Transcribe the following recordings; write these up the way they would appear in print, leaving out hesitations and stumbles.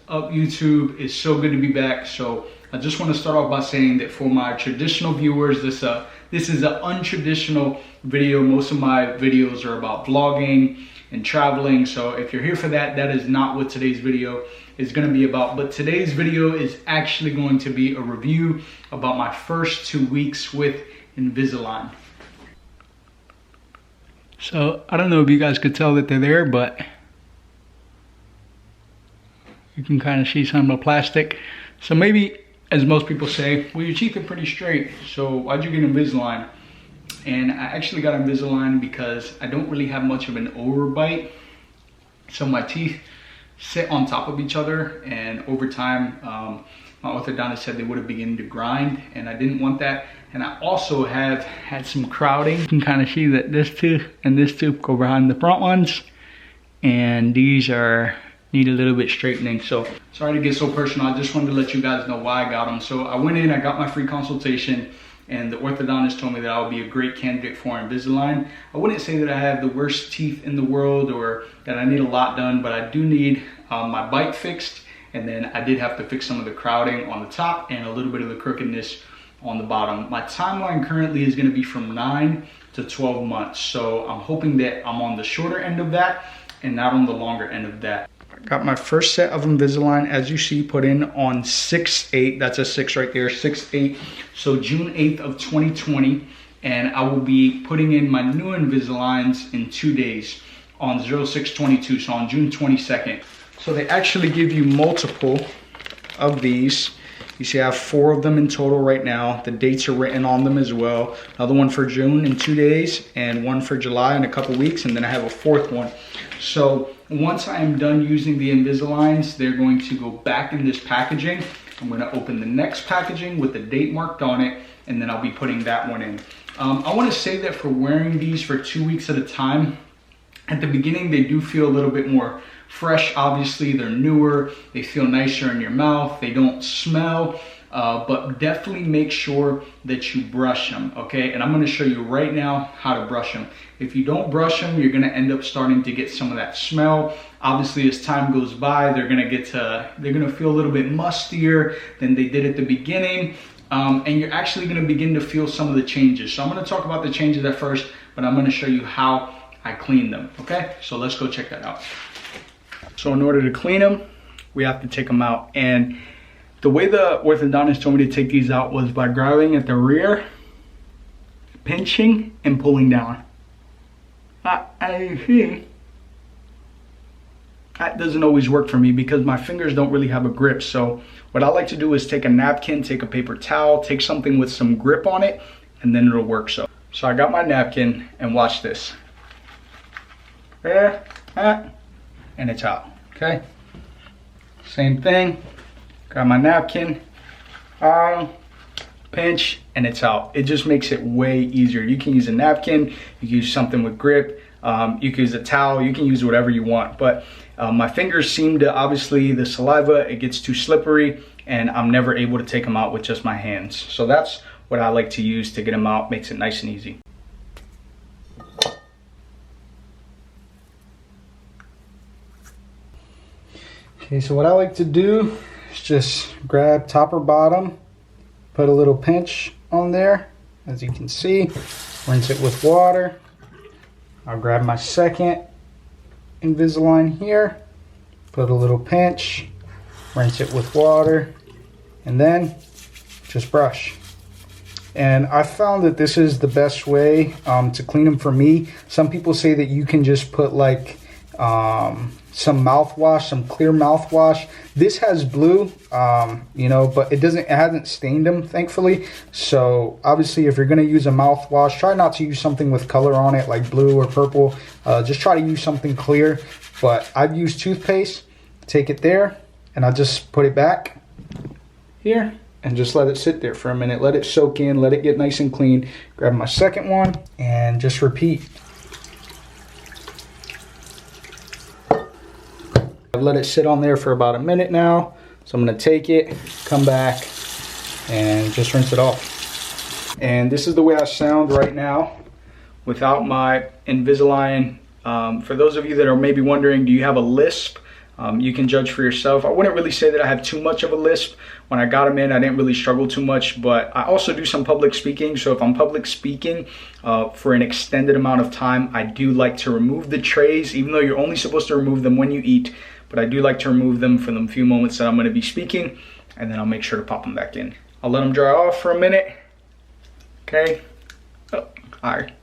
up, YouTube? It's so good to be back. So I just want to start off by saying that for my traditional viewers, this is an untraditional video. Most of my videos are about vlogging and traveling. So if you're here for that, that is not what today's video is going to be about. But today's video is actually going to be a review about my first 2 weeks with Invisalign. So I don't know if you guys could tell that they're there, but you can kind of see some of the plastic. So maybe, as most people say, well, your teeth are pretty straight, so why'd you get Invisalign? And I actually got Invisalign because I don't really have much of an overbite. So my teeth sit on top of each other, and over time, my orthodontist said they would have begun to grind, and I didn't want that. And I also have had some crowding. You can kind of see that this tooth and this tooth go behind the front ones, and these need a little bit straightening. So sorry to get so personal. I just wanted to let you guys know why I got them. So I went in, I got my free consultation, and the orthodontist told me that I would be a great candidate for Invisalign. I wouldn't say that I have the worst teeth in the world or that I need a lot done, but I do need my bite fixed, and then I did have to fix some of the crowding on the top and a little bit of the crookedness on the bottom. My timeline currently is gonna be from 9 to 12 months. So I'm hoping that I'm on the shorter end of that and not on the longer end of that. Got my first set of Invisalign, as you see, put in on 6/8. That's a 6 right there, 6/8. So June 8th of 2020. And I will be putting in my new Invisaligns in 2 days on 06/22, so on June 22nd. So they actually give you multiple of these. You see I have 4 of them in total right now. The dates are written on them as well. Another one for June in 2 days, and one for July in a couple weeks, and then I have a 4th one. So once I am done using the Invisaligns, they're going to go back in this packaging. I'm gonna open the next packaging with the date marked on it, and then I'll be putting that one in. I wanna say that for wearing these for 2 weeks at a time, at the beginning they do feel a little bit more fresh. Obviously they're newer, they feel nicer in your mouth, they don't smell, but definitely make sure that you brush them, okay? And I'm gonna show you right now how to brush them. If you don't brush them, you're gonna end up starting to get some of that smell. Obviously, as time goes by, they're gonna feel a little bit mustier than they did at the beginning, and you're actually gonna begin to feel some of the changes. So I'm gonna talk about the changes at first, but I'm gonna show you how I clean them, okay? So let's go check that out. So in order to clean them, we have to take them out. And the way the orthodontist told me to take these out was by grabbing at the rear, pinching, and pulling down. That doesn't always work for me because my fingers don't really have a grip. So what I like to do is take a napkin, take a paper towel, take something with some grip on it, and then it'll work. So I got my napkin, and watch this. There, and it's out, okay? Same thing, got my napkin, pinch, and it's out. It just makes it way easier. You can use a napkin, you can use something with grip, you can use a towel, you can use whatever you want. But my fingers seem to, obviously the saliva, it gets too slippery, and I'm never able to take them out with just my hands. So that's what I like to use to get them out, makes it nice and easy. Okay, so what I like to do is just grab top or bottom, put a little pinch on there, as you can see, rinse it with water. I'll grab my second Invisalign here, put a little pinch, rinse it with water, and then just brush. And I found that this is the best way to clean them for me. Some people say that you can just put like some mouthwash, some clear mouthwash. This has blue, you know, but it hasn't stained them, thankfully. So obviously if you're gonna use a mouthwash, try not to use something with color on it like blue or purple. Just try to use something clear. But I've used toothpaste, take it there, and I just put it back here and just let it sit there for a minute. Let it soak in, let it get nice and clean. Grab my second one and just repeat. I've let it sit on there for about a minute now. So I'm gonna take it, come back, and just rinse it off. And this is the way I sound right now without my Invisalign. For those of you that are maybe wondering, do you have a lisp? You can judge for yourself. I wouldn't really say that I have too much of a lisp. When I got them in, I didn't really struggle too much, but I also do some public speaking. So if I'm public speaking for an extended amount of time, I do like to remove the trays, even though you're only supposed to remove them when you eat, but I do like to remove them for the few moments that I'm gonna be speaking, and then I'll make sure to pop them back in. I'll let them dry off for a minute, okay? Oh, all right.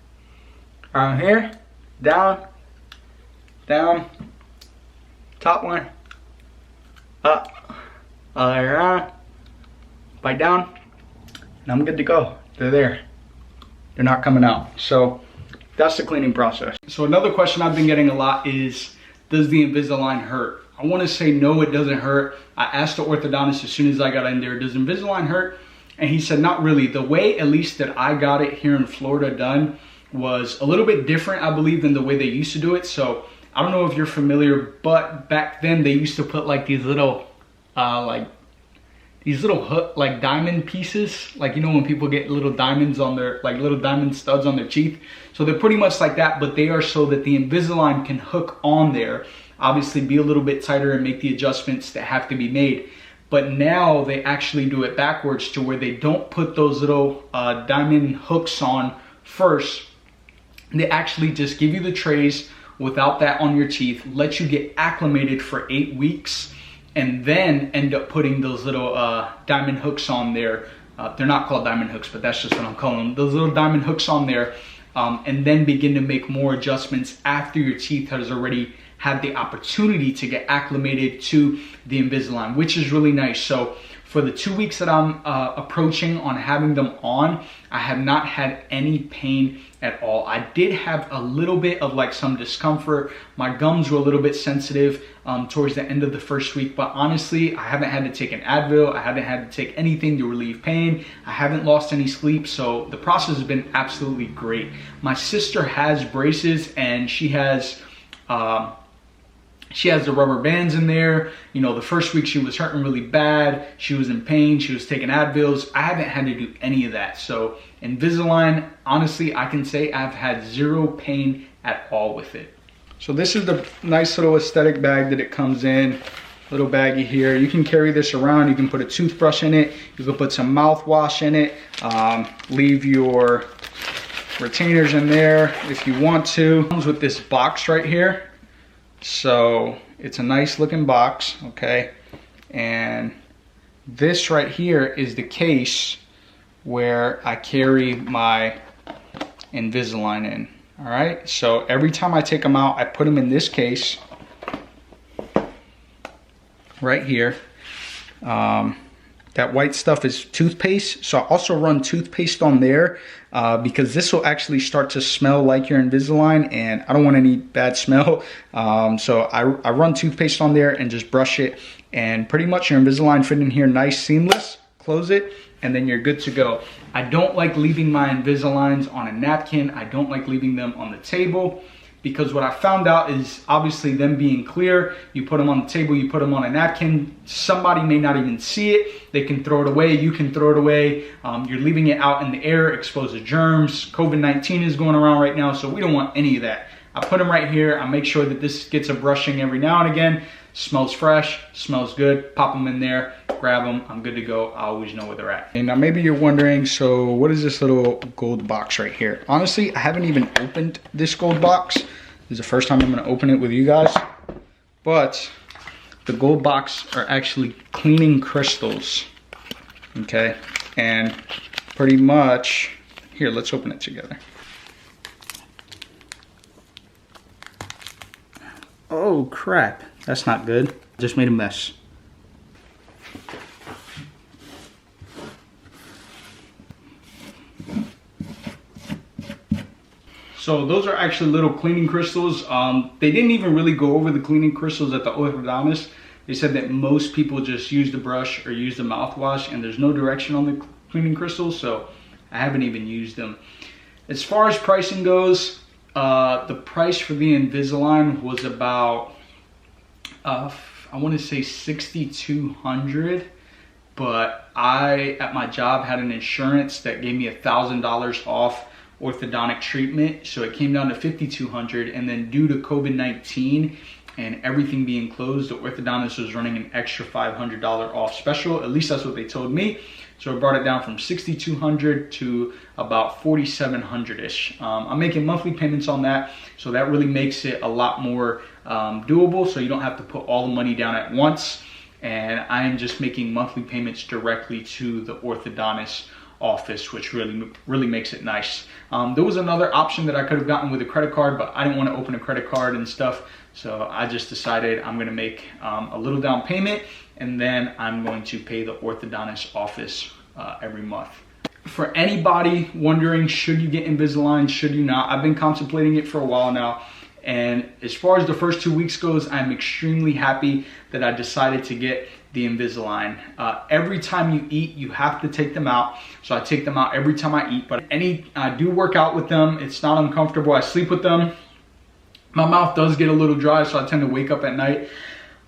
Around here, down, down, top one, up, all the way around, bite down, and I'm good to go. They're there. They're not coming out. So that's the cleaning process. So another question I've been getting a lot is, does the Invisalign hurt? I want to say no, it doesn't hurt. I asked the orthodontist as soon as I got in there, does Invisalign hurt? And he said, not really. The way, at least that I got it here in Florida done, was a little bit different, I believe, than the way they used to do it. So I don't know if you're familiar, but back then they used to put like these little, like diamond pieces. Like, you know, when people get little diamonds on their, like little diamond studs on their teeth. So they're pretty much like that, but they are so that the Invisalign can hook on there, obviously be a little bit tighter and make the adjustments that have to be made. But now they actually do it backwards to where they don't put those little diamond hooks on first. They actually just give you the trays without that on your teeth, let you get acclimated for 8 weeks, and then end up putting those little diamond hooks on there. They're not called diamond hooks, but that's just what I'm calling them. Those little diamond hooks on there, and then begin to make more adjustments after your teeth has already had the opportunity to get acclimated to the Invisalign, which is really nice. So for the 2 weeks that I'm approaching on having them on, I have not had any pain at all. I did have a little bit of like some discomfort. My gums were a little bit sensitive towards the end of the first week, but honestly, I haven't had to take an Advil. I haven't had to take anything to relieve pain. I haven't lost any sleep, so the process has been absolutely great. My sister has braces, and she has the rubber bands in there. You know, the first week she was hurting really bad. She was in pain. She was taking Advils. I haven't had to do any of that. So Invisalign, honestly, I can say I've had zero pain at all with it. So this is the nice little aesthetic bag that it comes in. Little baggie here. You can carry this around. You can put a toothbrush in it. You can put some mouthwash in it. Leave your retainers in there if you want to. It comes with this box right here. So it's a nice looking box, okay? And this right here is the case where I carry my Invisalign in, all right? So every time I take them out, I put them in this case right here. That white stuff is toothpaste. So I also run toothpaste on there because this will actually start to smell like your Invisalign, and I don't want any bad smell. So I run toothpaste on there and just brush it, and pretty much your Invisalign fit in here nice, seamless. Close it, and then you're good to go. I don't like leaving my Invisaligns on a napkin. I don't like leaving them on the table, because what I found out is obviously them being clear, you put them on the table, you put them on a napkin, somebody may not even see it. They can throw it away, you can throw it away. You're leaving it out in the air, exposed to germs. COVID-19 is going around right now, so we don't want any of that. I put them right here. I make sure that this gets a brushing every now and again. Smells fresh, smells good. Pop them in there, grab them. I'm good to go. I always know where they're at. And now maybe you're wondering, so what is this little gold box right here? Honestly, I haven't even opened this gold box. This is the first time I'm gonna open it with you guys. But the gold box are actually cleaning crystals, okay? And pretty much, here, let's open it together. Oh crap, that's not good. Just made a mess. So those are actually little cleaning crystals. They didn't even really go over the cleaning crystals at the orthodontist. They said that most people just use the brush or use the mouthwash, and there's no direction on the cleaning crystals, so I haven't even used them. As far as pricing goes, the price for the Invisalign was about, I want to say $6,200, but I, at my job, had an insurance that gave me $1,000 off orthodontic treatment, so it came down to $5,200. And then due to COVID-19, and everything being closed, the orthodontist was running an extra $500 off special. At least that's what they told me. So it brought it down from $6,200 to about $4,700-ish. I'm making monthly payments on that, so that really makes it a lot more doable, so you don't have to put all the money down at once. And I am just making monthly payments directly to the orthodontist office, which really makes it nice. There was another option that I could have gotten with a credit card, but I didn't want to open a credit card and stuff, so I just decided I'm going to make a little down payment, and then I'm going to pay the orthodontist office every month. For anybody wondering, should you get Invisalign, should you not, I've been contemplating it for a while now, and as far as the first 2 weeks goes, I'm extremely happy that I decided to get the Invisalign. Every time you eat, you have to take them out. So I take them out every time I eat, but I do work out with them. It's not uncomfortable. I sleep with them. My mouth does get a little dry, so I tend to wake up at night.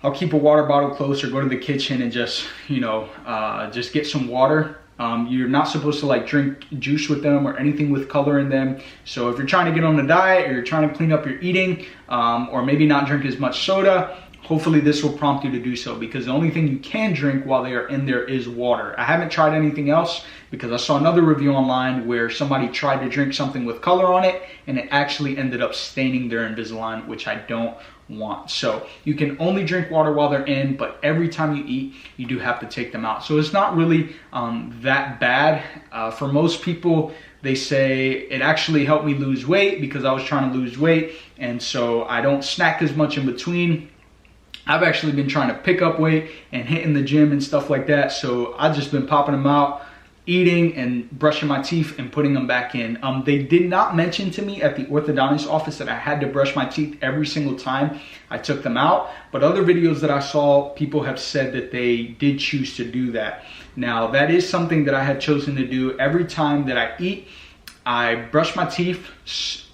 I'll keep a water bottle close or go to the kitchen and just, just get some water. You're not supposed to like drink juice with them or anything with color in them. So if you're trying to get on a diet or you're trying to clean up your eating, or maybe not drink as much soda, hopefully this will prompt you to do so, because the only thing you can drink while they are in there is water. I haven't tried anything else because I saw another review online where somebody tried to drink something with color on it and it actually ended up staining their Invisalign, which I don't want. So you can only drink water while they're in, but every time you eat, you do have to take them out. So it's not really that bad. For most people, they say it actually helped me lose weight because I was trying to lose weight, and so I don't snack as much in between. I've actually been trying to pick up weight and hitting the gym and stuff like that. So I've just been popping them out, eating and brushing my teeth and putting them back in. They did not mention to me at the orthodontist office that I had to brush my teeth every single time I took them out. But other videos that I saw, people have said that they did choose to do that. Now, that is something that I had chosen to do. Every time that I eat, I brush my teeth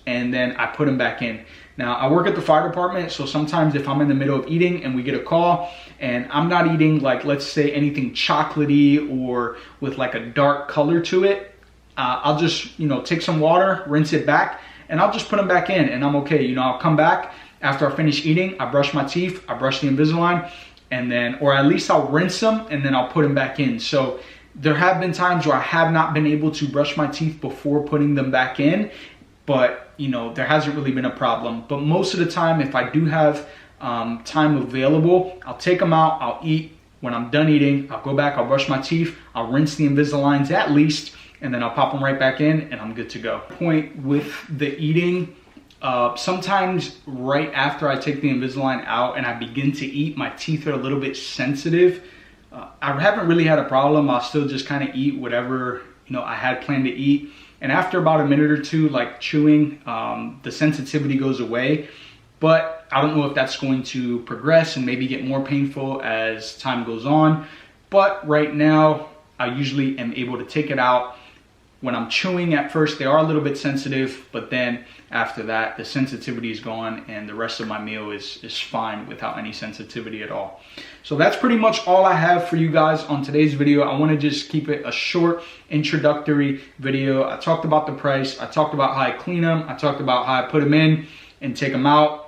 and then I put them back in. Now, I work at the fire department, so sometimes if I'm in the middle of eating and we get a call and I'm not eating, like, let's say anything chocolatey or with like a dark color to it, I'll just, take some water, rinse it back, and I'll just put them back in and I'm okay. I'll come back after I finish eating, I brush my teeth, I brush the Invisalign, and then, or at least I'll rinse them and then I'll put them back in. So there have been times where I have not been able to brush my teeth before putting them back in, but there hasn't really been a problem. But most of the time, if I do have time available, I'll take them out, I'll eat. When I'm done eating, I'll go back, I'll brush my teeth, I'll rinse the Invisaligns at least, and then I'll pop them right back in and I'm good to go. Point with the eating, sometimes right after I take the Invisalign out and I begin to eat, my teeth are a little bit sensitive. I haven't really had a problem. I'll still just kind of eat whatever I had planned to eat. And after about a minute or two, like chewing, the sensitivity goes away. But I don't know if that's going to progress and maybe get more painful as time goes on. But right now, I usually am able to take it out. When I'm chewing at first, they are a little bit sensitive, but then after that, the sensitivity is gone and the rest of my meal is fine without any sensitivity at all. So that's pretty much all I have for you guys on today's video. I want to just keep it a short introductory video. I talked about the price. I talked about how I clean them. I talked about how I put them in and take them out.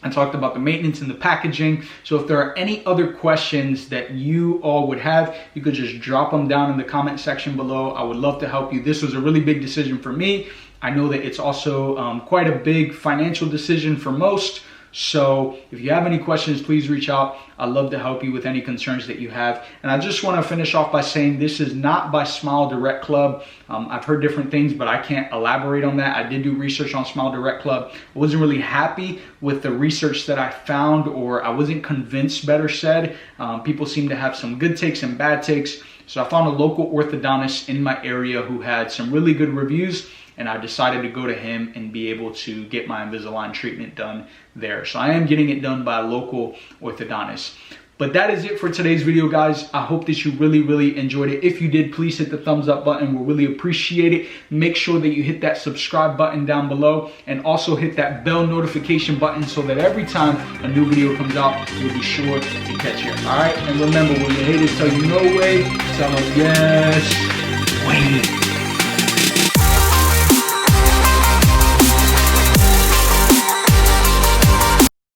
I talked about the maintenance and the packaging. So if there are any other questions that you all would have, you could just drop them down in the comment section below. I would love to help you. This was a really big decision for me. I know that it's also quite a big financial decision for most. So if you have any questions, please reach out. I'd love to help you with any concerns that you have. And I just want to finish off by saying this is not by Smile Direct Club. I've heard different things, but I can't elaborate on that. I did do research on Smile Direct Club. I wasn't really happy with the research that I found, or I wasn't convinced, better said. People seem to have some good takes and bad takes. So I found a local orthodontist in my area who had some really good reviews, and I decided to go to him and be able to get my Invisalign treatment done there. So I am getting it done by a local orthodontist. But that is it for today's video, guys. I hope that you really enjoyed it. If you did, please hit the thumbs up button. We'll really appreciate it. Make sure that you hit that subscribe button down below and also hit that bell notification button so that every time a new video comes out, you'll be sure to catch it. All right, and remember, when your haters tell you no way, tell them yes way.